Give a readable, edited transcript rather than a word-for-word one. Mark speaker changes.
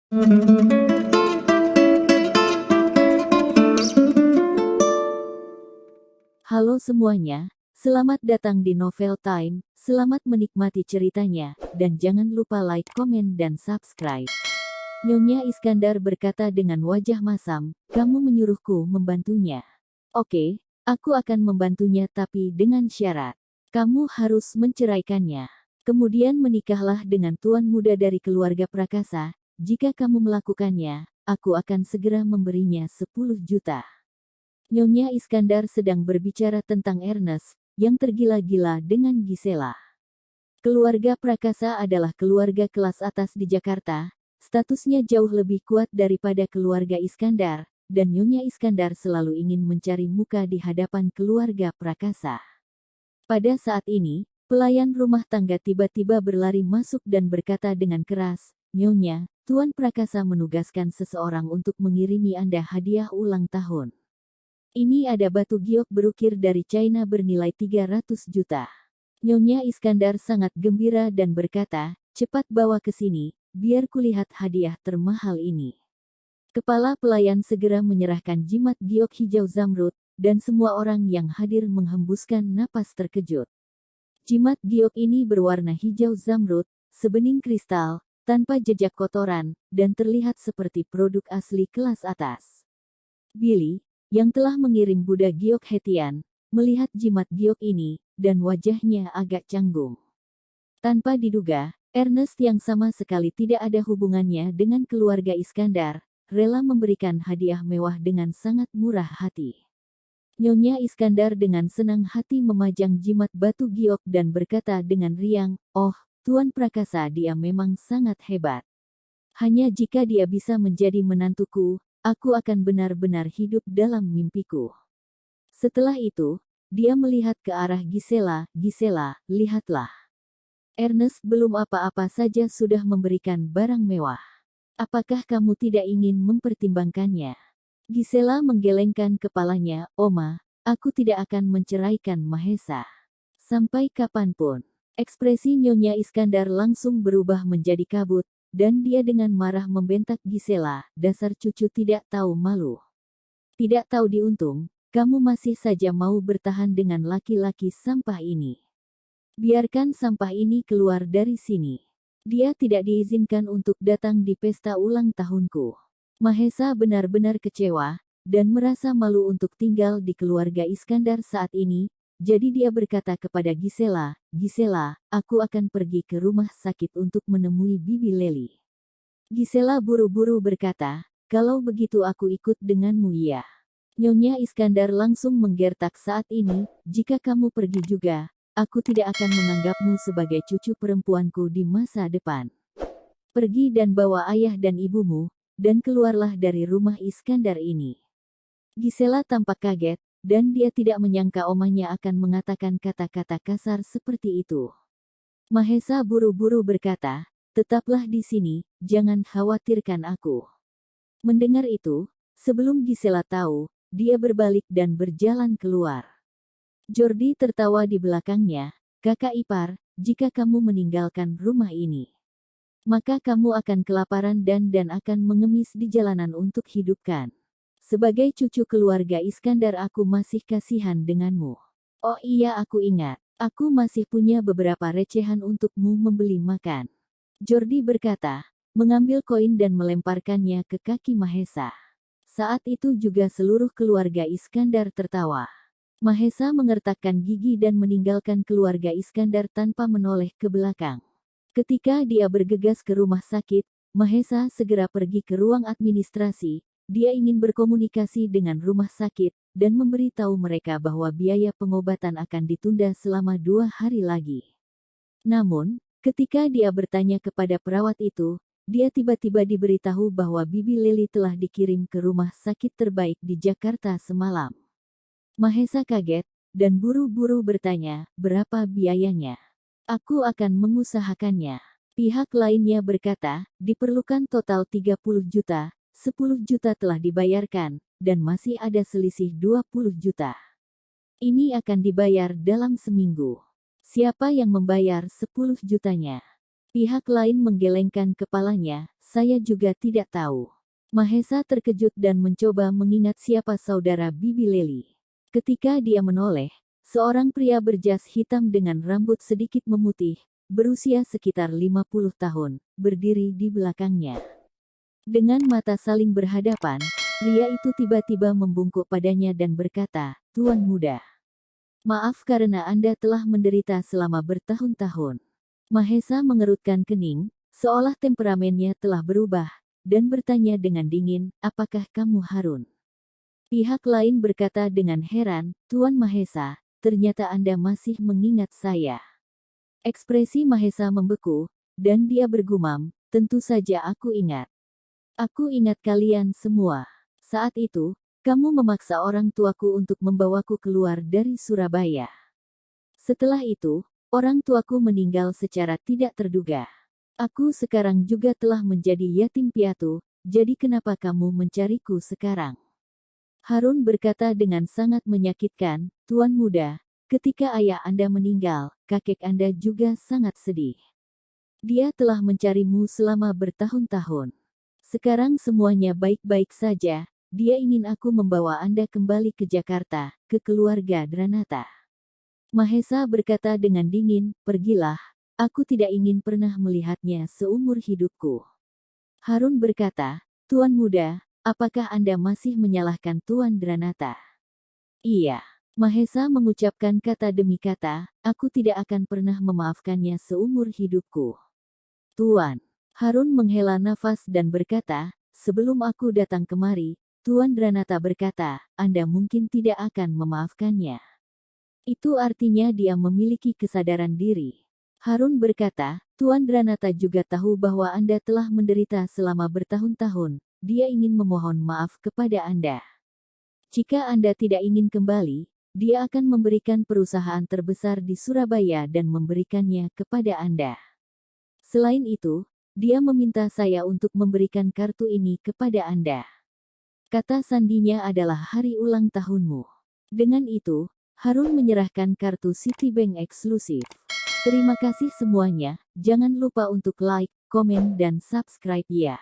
Speaker 1: Halo semuanya, selamat datang di Novel Time, selamat menikmati ceritanya, dan jangan lupa like, komen, dan subscribe. Nyonya Iskandar berkata dengan wajah masam, kamu menyuruhku membantunya. Oke, aku akan membantunya tapi dengan syarat. Kamu harus menceraikannya. Kemudian menikahlah dengan tuan muda dari keluarga Prakasa, jika kamu melakukannya, aku akan segera memberinya 10 juta. Nyonya Iskandar sedang berbicara tentang Ernest, yang tergila-gila dengan Gisela. Keluarga Prakasa adalah keluarga kelas atas di Jakarta, statusnya jauh lebih kuat daripada keluarga Iskandar, dan Nyonya Iskandar selalu ingin mencari muka di hadapan keluarga Prakasa. Pada saat ini, pelayan rumah tangga tiba-tiba berlari masuk dan berkata dengan keras, Nyonya, Tuan Prakasa menugaskan seseorang untuk mengirimi Anda hadiah ulang tahun. Ini ada batu giok berukir dari China bernilai 300 juta. Nyonya Iskandar sangat gembira dan berkata, cepat bawa ke sini, biar kulihat hadiah termahal ini. Kepala pelayan segera menyerahkan jimat giok hijau zamrud, dan semua orang yang hadir menghembuskan napas terkejut. Jimat giok ini berwarna hijau zamrud, sebening kristal, tanpa jejak kotoran, dan terlihat seperti produk asli kelas atas. Billy, yang telah mengirim Buddha giok Hetian, melihat jimat giok ini, dan wajahnya agak canggung. Tanpa diduga, Ernest yang sama sekali tidak ada hubungannya dengan keluarga Iskandar, rela memberikan hadiah mewah dengan sangat murah hati. Nyonya Iskandar dengan senang hati memajang jimat batu giok dan berkata dengan riang, oh, Tuan Prakasa dia memang sangat hebat. Hanya jika dia bisa menjadi menantuku, aku akan benar-benar hidup dalam mimpiku. Setelah itu, dia melihat ke arah Gisela, Gisela, lihatlah. Ernest belum apa-apa saja sudah memberikan barang mewah. Apakah kamu tidak ingin mempertimbangkannya? Gisela menggelengkan kepalanya, Oma, aku tidak akan menceraikan Mahesa. Sampai kapanpun. Ekspresi Nyonya Iskandar langsung berubah menjadi kabut, dan dia dengan marah membentak Gisela, dasar cucu tidak tahu malu. Tidak tahu diuntung, kamu masih saja mau bertahan dengan laki-laki sampah ini. Biarkan sampah ini keluar dari sini. Dia tidak diizinkan untuk datang di pesta ulang tahunku. Mahesa benar-benar kecewa, dan merasa malu untuk tinggal di keluarga Iskandar saat ini, jadi dia berkata kepada Gisela, Gisela, aku akan pergi ke rumah sakit untuk menemui Bibi Leli. Gisela buru-buru berkata, kalau begitu aku ikut denganmu ya. Nyonya Iskandar langsung menggertak saat ini, jika kamu pergi juga, aku tidak akan menganggapmu sebagai cucu perempuanku di masa depan. Pergi dan bawa ayah dan ibumu, dan keluarlah dari rumah Iskandar ini. Gisela tampak kaget, dan dia tidak menyangka omanya akan mengatakan kata-kata kasar seperti itu. Mahesa buru-buru berkata, tetaplah di sini, jangan khawatirkan aku. Mendengar itu, sebelum Gisela tahu, dia berbalik dan berjalan keluar. Jordi tertawa di belakangnya, kakak ipar, jika kamu meninggalkan rumah ini, maka kamu akan kelaparan dan akan mengemis di jalanan untuk hidupkan. Sebagai cucu keluarga Iskandar aku masih kasihan denganmu. Oh iya aku ingat, aku masih punya beberapa recehan untukmu membeli makan. Jordi berkata, mengambil koin dan melemparkannya ke kaki Mahesa. Saat itu juga seluruh keluarga Iskandar tertawa. Mahesa mengertakkan gigi dan meninggalkan keluarga Iskandar tanpa menoleh ke belakang. Ketika dia bergegas ke rumah sakit, Mahesa segera pergi ke ruang administrasi. Dia ingin berkomunikasi dengan rumah sakit, dan memberitahu mereka bahwa biaya pengobatan akan ditunda selama 2 hari lagi. Namun, ketika dia bertanya kepada perawat itu, dia tiba-tiba diberitahu bahwa Bibi Leli telah dikirim ke rumah sakit terbaik di Jakarta semalam. Mahesa kaget, dan buru-buru bertanya, berapa biayanya? Aku akan mengusahakannya. Pihak lainnya berkata, diperlukan total 30 juta, 10 juta telah dibayarkan, dan masih ada selisih 20 juta. Ini akan dibayar dalam seminggu. Siapa yang membayar 10 jutanya? Pihak lain menggelengkan kepalanya, saya juga tidak tahu. Mahesa terkejut dan mencoba mengingat siapa saudara Bibi Leli. Ketika dia menoleh, seorang pria berjas hitam dengan rambut sedikit memutih, berusia sekitar 50 tahun, berdiri di belakangnya. Dengan mata saling berhadapan, pria itu tiba-tiba membungkuk padanya dan berkata, "Tuan muda, maaf karena Anda telah menderita selama bertahun-tahun." Mahesa mengerutkan kening, seolah temperamennya telah berubah, dan bertanya dengan dingin, "Apakah kamu Harun?" Pihak lain berkata dengan heran, "Tuan Mahesa, ternyata Anda masih mengingat saya." Ekspresi Mahesa membeku, dan dia bergumam, "Tentu saja aku ingat. Aku ingat kalian semua. Saat itu, kamu memaksa orang tuaku untuk membawaku keluar dari Surabaya. Setelah itu, orang tuaku meninggal secara tidak terduga. Aku sekarang juga telah menjadi yatim piatu, jadi kenapa kamu mencariku sekarang?" Harun berkata dengan sangat menyakitkan, "Tuan muda, ketika ayah Anda meninggal, kakek Anda juga sangat sedih. Dia telah mencarimu selama bertahun-tahun. Sekarang semuanya baik-baik saja, dia ingin aku membawa Anda kembali ke Jakarta, ke keluarga Dranata." Mahesa berkata dengan dingin, "Pergilah, aku tidak ingin pernah melihatnya seumur hidupku." Harun berkata, "Tuan muda, apakah Anda masih menyalahkan Tuan Dranata?" "Iya." Mahesa mengucapkan kata demi kata, "Aku tidak akan pernah memaafkannya seumur hidupku." "Tuan." Harun menghela nafas dan berkata, "Sebelum aku datang kemari, Tuan Dranata berkata, Anda mungkin tidak akan memaafkannya. Itu artinya dia memiliki kesadaran diri." Harun berkata, "Tuan Dranata juga tahu bahwa Anda telah menderita selama bertahun-tahun. Dia ingin memohon maaf kepada Anda. Jika Anda tidak ingin kembali, dia akan memberikan perusahaan terbesar di Surabaya dan memberikannya kepada Anda. Selain itu, dia meminta saya untuk memberikan kartu ini kepada Anda. Kata sandinya adalah hari ulang tahunmu." Dengan itu, Harun menyerahkan kartu Citibank eksklusif. Terima kasih semuanya, jangan lupa untuk like, komen dan subscribe ya.